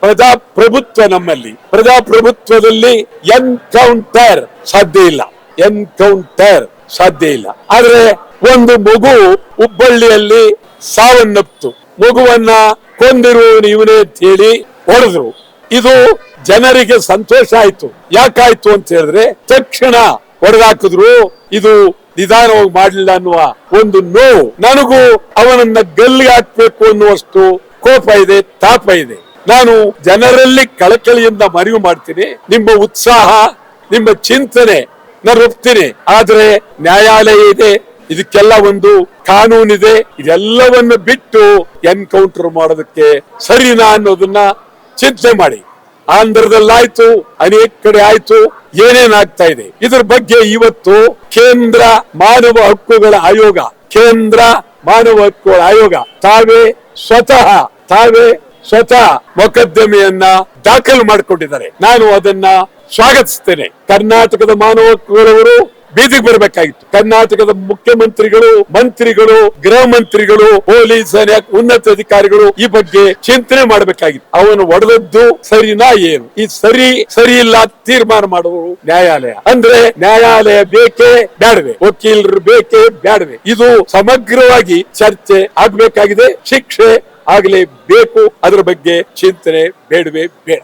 ಪ್ರಜಾಪ್ರಭುತ್ವ ನಮ್ಮಲ್ಲಿ. ಪ್ರಜಾಪ್ರಭುತ್ವದಲ್ಲಿ ಎನ್ಕೌಂಟರ್ ಸಾಧ್ಯ ಇಲ್ಲ, ಎನ್ಕೌಂಟರ್ ಸಾಧ್ಯ ಇಲ್ಲ. ಆದ್ರೆ ಒಂದು ಮಗು ಹುಬ್ಬಳ್ಳಿಯಲ್ಲಿ ಸಾವನ್ನಪ್ತು, ಮಗುವನ್ನ ಕೊಂದಿರುವವನು ಇವನೇ ಅಂತ ಹೇಳಿ ಹೊಡೆದ್ರು. ಇದು ಜನರಿಗೆ ಸಂತೋಷ ಆಯ್ತು. ಯಾಕಾಯ್ತು ಅಂತ ಹೇಳಿದ್ರೆ ತಕ್ಷಣ ಹೊಡೆದಾಕಿದ್ರು, ಇದು ನಿಧಾನವಾಗಿ ಮಾಡಲಿಲ್ಲ ಅನ್ನುವ ಒಂದು ನೋವು. ನನಗೂ ಅವನನ್ನ ಗಲ್ಲಿಗೆ ಹಾಕ್ಬೇಕು ಅನ್ನುವಷ್ಟು ಕೋಪ ಇದೆ, ತಾಪ ಇದೆ. ನಾನು ಜನರಲ್ಲಿ ಕಳಕಳಿಯಿಂದ ಮನವಿ ಮಾಡ್ತೀನಿ, ನಿಮ್ಮ ಉತ್ಸಾಹ, ನಿಮ್ಮ ಚಿಂತನೆ ನಾನು ಒಪ್ತೀನಿ. ಆದ್ರೆ ನ್ಯಾಯಾಲಯ ಇದೆ, ಇದಕ್ಕೆಲ್ಲ ಒಂದು ಕಾನೂನಿದೆ. ಇದೆಲ್ಲವನ್ನು ಬಿಟ್ಟು ಎನ್ಕೌಂಟರ್ ಮಾಡೋದಕ್ಕೆ ಸರಿನಾ ಅನ್ನೋದನ್ನ ಚಿಂತನೆ ಮಾಡಿ. ಆಂಧ್ರದಲ್ಲಾಯ್ತು, ಅನೇಕ ಕಡೆ ಆಯ್ತು, ಏನೇನಾಗ್ತಾ ಇದೆ ಇದ್ರ ಬಗ್ಗೆ ಇವತ್ತು ಕೇಂದ್ರ ಮಾನವ ಹಕ್ಕುಗಳ ಆಯೋಗ, ಕೇಂದ್ರ ಮಾನವ ಹಕ್ಕುಗಳ ಆಯೋಗ ತಾವೇ ಸ್ವತಃ ಮೊಕದ್ದಮೆಯನ್ನ ದಾಖಲು ಮಾಡಿಕೊಂಡಿದ್ದಾರೆ. ನಾನು ಅದನ್ನ ಸ್ವಾಗತಿಸ್ತೇನೆ. ಕರ್ನಾಟಕದ ಮಾನವ ಹಕ್ಕುಗಳವರು ಬೀದಿಗೆ ಬರಬೇಕಾಗಿತ್ತು. ಕರ್ನಾಟಕದ ಮುಖ್ಯಮಂತ್ರಿಗಳು, ಮಂತ್ರಿಗಳು, ಗೃಹ ಮಂತ್ರಿಗಳು, ಪೊಲೀಸ್ ಉನ್ನತ ಅಧಿಕಾರಿಗಳು ಈ ಬಗ್ಗೆ ಚಿಂತನೆ ಮಾಡಬೇಕಾಗಿತ್ತು. ಅವನು ಒಡೆದದ್ದು ಸರಿನಾ ಏನು, ಈ ಸರಿ ಇಲ್ಲ ತೀರ್ಮಾನ ಮಾಡುವರು ನ್ಯಾಯಾಲಯ. ಅಂದ್ರೆ ನ್ಯಾಯಾಲಯ ಬೇಕೇ ಬೇಡವೆ, ವಕೀಲರು ಬೇಕೇ ಬೇಡವೆ, ಇದು ಸಮಗ್ರವಾಗಿ ಚರ್ಚೆ ಆಗ್ಬೇಕಾಗಿದೆ. ಶಿಕ್ಷೆ ಆಗ್ಲೇಬೇಕು, ಅದ್ರ ಬಗ್ಗೆ ಚಿಂತನೆ ಬೇಡವೇ ಬೇಡ.